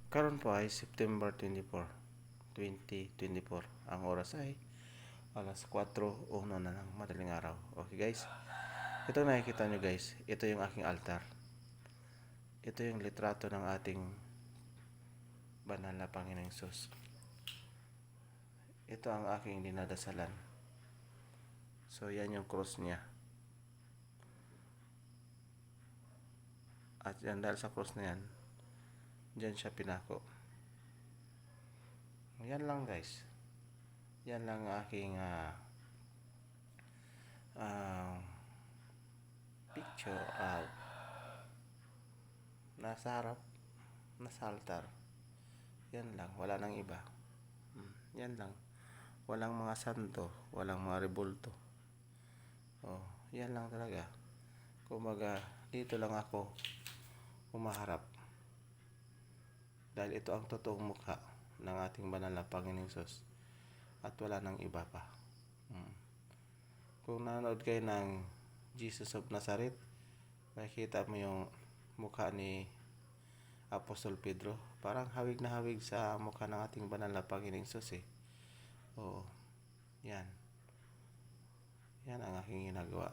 Karon po ay September 24, 2024. Ang oras ay alas 4:01 na ng madaling araw. Okay guys, ito nakikita nyo guys, ito yung aking altar. Ito yung litrato ng ating banal na Panginoong Hesus. Ito ang aking dinadasalan. So yan yung cross niya. At yan, dahil sa cross na yan, dyan siya pinako. Yan lang guys. Yan lang aking picture of nasa harap, nasa altar. Yan lang, wala nang iba. Yan lang. Walang mga santo, walang mga rebulto. Yan lang talaga. Kumbaga, dito lang ako humaharap. Dahil ito ang totoong mukha ng ating banal na Panginoong Hesus. At wala nang iba pa. Kung nanonood kayo ng Jesus of Nazareth, makikita mo yung mukha ni Apostol Pedro. Parang hawig na hawig sa mukha ng ating banal na Panginoong Hesus eh. Oo. Yan. Yan ang aking ginagawa.